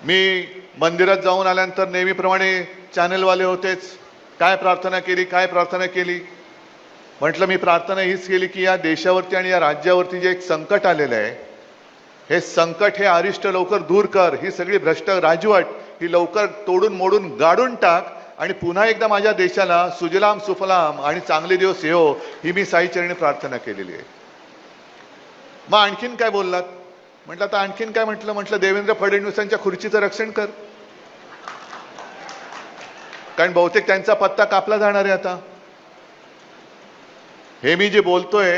मी मंदिरात जाऊन आल्यानंतर नेहमीप्रमाणे चॅनलवाले होतेच, काय प्रार्थना केली, काय प्रार्थना केली. म्हटलं मी प्रार्थना हीच केली की या देशावरती आणि या राज्यावरती जे एक संकट आलेलं आहे, हे संकट, हे अरिष्ट लवकर दूर कर, ही सगळी भ्रष्ट राजवट ही लवकर तोडून मोडून गाडून टाक आणि पुन्हा एकदा माझ्या देशाला सुजलाम सुफलाम आणि चांगले दिवस येवो, ही मी साईचरणी प्रार्थना केलेली आहे. मग आणखीन काय बोललात? म्हटलं आता आणखीन काय म्हटलं? म्हटलं देवेंद्र फडणवीसांच्या खुर्चीचं रक्षण कर, कारण बहुतेक त्यांचा पत्ता कापला जाणार आहे आता. हे मी जे बोलतोय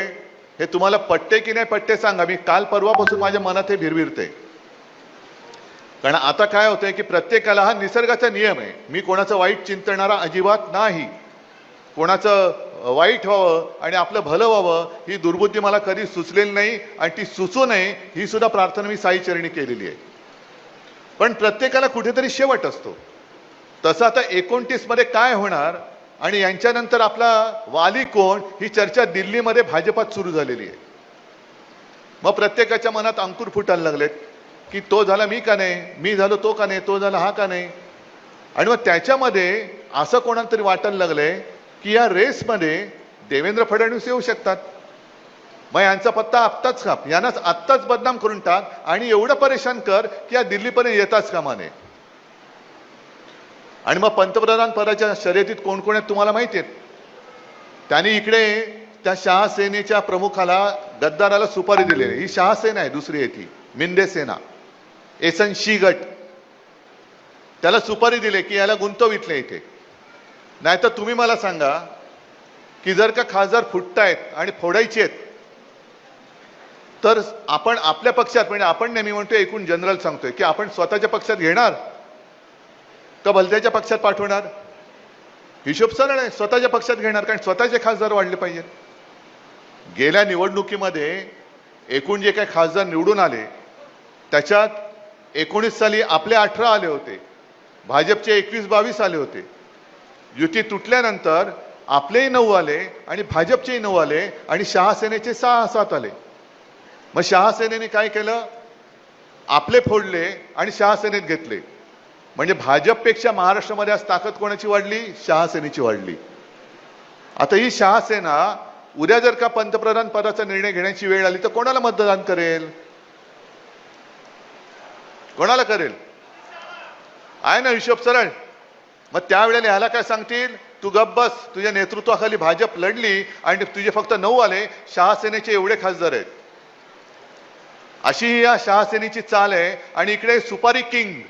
हे तुम्हाला पटते की नाही पटते सांगा. मी काल परवापासून माझ्या मनात हे भिरभिरते. कारण आता काय होतंय की प्रत्येकाला, हा निसर्गाचा नियम आहे, मी कोणाचं वाईट चिंतणारा अजिबात नाही. कोणाचं वाईट व्हावं आणि आपलं भलं व्हावं ही दुर्बुद्धी मला कधी सुचलेली नाही आणि ती सुचू नये ही सुद्धा प्रार्थना मी साईचरणी केलेली आहे. पण प्रत्येकाला कुठेतरी शेवट असतो. तसं आता 29 मध्ये काय होणार आणि यांच्यानंतर आपला वाली कोण, ही चर्चा दिल्लीमध्ये भाजपात सुरू झालेली आहे. मग प्रत्येकाच्या मनात अंकुर फुटायला लागलेत की तो झाला मी का नाही, मी झालो तो का नाही, तो झाला हा का नाही. आणि मग त्याच्यामध्ये असं कोणाला तरी वाटायला लागलंय की या रेसमध्ये देवेंद्र फडणवीस येऊ शकतात. मग यांचा पत्ता आत्ताच काप, यांनाच आत्ताच बदनाम करून टाक आणि एवढं परेशान कर की या दिल्लीपर्यंत येताच कामा नये. आणि मग पंतप्रधान पदाच्या शर्यतीत कोण कोण आहेत तुम्हाला माहिती आहेत. त्यांनी इकडे त्या शहासेनेच्या प्रमुखाला, गद्दाराला सुपारी दिलेली. ही शहासेना आहे, दुसरी आहे ती मिंदे सेना, एसन शी गट. त्याला सुपारी दिली की याला गुंतव इथले इथे. नाहीतर तुम्ही मला सांगा की जर का खासदार फुटतायत आणि फोडायचे आहेत तर आपण आपल्या पक्षात, म्हणजे आपण नेहमी म्हणतोय, एकूण जनरल सांगतोय की आपण स्वतःच्या पक्षात घेणार का भलत्याच्या पक्षात पाठवणार. हिशोब सरळ आहे, स्वतःच्या पक्षात घेणार, कारण स्वतःचे खासदार वाढले पाहिजेत. गेल्या निवडणुकीमध्ये एकूण जे काही खासदार निवडून आले त्याच्यात 19 साली आपले 18 आले होते, भाजपचे 21-22 आले होते. युती तुटल्यानंतर आपलेही 9 आले आणि भाजपचेही 9 आले आणि शहासेनेचे 6-7 आले. मग शहासेनेने काय केलं? आपले फोडले आणि शहासेनेत घेतले. म्हणजे भाजपपेक्षा महाराष्ट्रामध्ये आज ताकद कोणाची वाढली? शहासेनेची वाढली. आता ही शहासेना उद्या जर का पंतप्रधान पदाचा निर्णय घेण्याची वेळ आली तर कोणाला मतदान करेल? कोणाला करेल? आहे ना हिशोब सरळ. मग त्यावेळेला ह्याला काय सांगतील? तू गप्प बस, तुझ्या नेतृत्वाखाली भाजप लढली आणि तुझे फक्त 9 आले, शहासेनेचे एवढे खासदार आहेत. अशी या शहासेनेची चाल आहे. आणि इकडे सुपारी किंग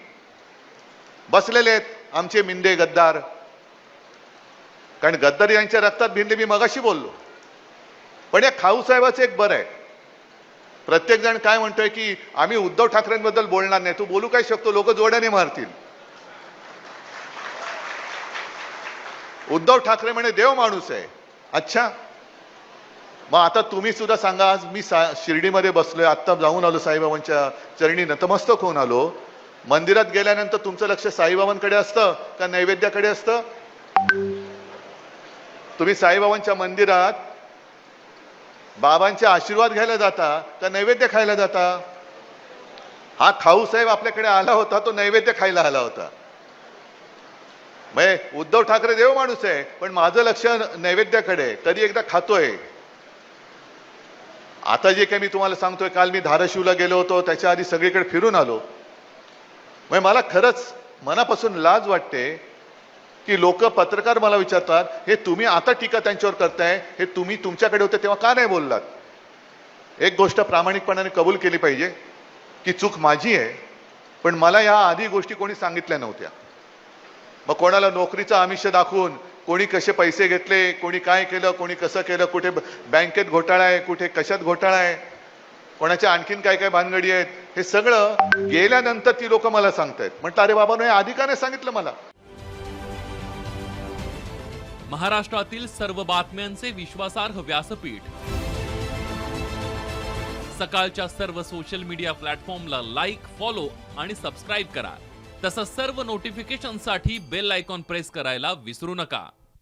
बसलेले आहेत आमचे मिंदे गद्दार. कारण गद्दारी यांच्या रक्तात भिनले, मी मगाशी बोललो. पण या खाऊसाहेबाचं एक बरं आहे, प्रत्येक जण काय म्हणतोय की आम्ही उद्धव ठाकरेंबद्दल बोलणार नाही. तू बोलू काय शकतो? लोक जोड्याने मारतील. उद्धव ठाकरे म्हणे देव माणूस आहे. अच्छा, मग आता तुम्ही सुद्धा सांगा. आज मी शिर्डीमध्ये बसलोय, आत्ता जाऊन आलो, साईबाबांच्या चरणी नतमस्तक होऊन आलो. मंदिरात गेल्यानंतर तुमचं लक्ष साईबाबांकडे असतं का नैवेद्याकडे असतं? तुम्ही साईबाबांच्या मंदिरात बाबांचे आशीर्वाद घ्यायला जाता का नैवेद्य खायला जाता? हा खाऊ साहेब आपल्याकडे आला होता, तो नैवेद्य खायला आला होता. म्हणजे उद्धव ठाकरे देव माणूस आहे, पण माझं लक्ष नैवेद्याकडे, कधी एकदा खातोय. आता जे काही मी तुम्हाला सांगतोय, काल मी धाराशिवला गेलो होतो, त्याच्या आधी सगळीकडे फिरून आलो. म्हणजे मला खरंच मनापासून लाज वाटते की लोक, पत्रकार मला विचारतात, हे तुम्ही आता टीका त्यांच्यावर करताय, हे तुम्ही तुमच्याकडे होते तेव्हा का नाही बोललात? एक गोष्ट प्रामाणिकपणाने कबूल केली पाहिजे की चूक माझी आहे, पण मला या आधी गोष्टी कोणी सांगितल्या नव्हत्या. मग कोणाला नोकरीचं आमिष दाखवून कोणी कसे पैसे घेतले, कोणी काय केलं, कोणी कसं केलं, कुठे बँकेत घोटाळा आहे, कुठे कशात घोटाळा आहे, कोणाच्या आणखीन काय काय भानगडी आहेत, हे सगळं गेल्यानंतर ती लोक मला सांगतायत. म्हटलं अरे बाबा, नाही आधी का नाही सांगितलं मला? महाराष्ट्रातील सर्व बातम्यांचे विश्वासार्ह व्यासपीठ, सकाळच्या सर्व सोशल मीडिया प्लॅटफॉर्मला लाईक, फॉलो आणि सबस्क्राईब करा. तसंच सर्व नोटिफिकेशनसाठी बेल आयकॉन प्रेस करायला विसरू नका.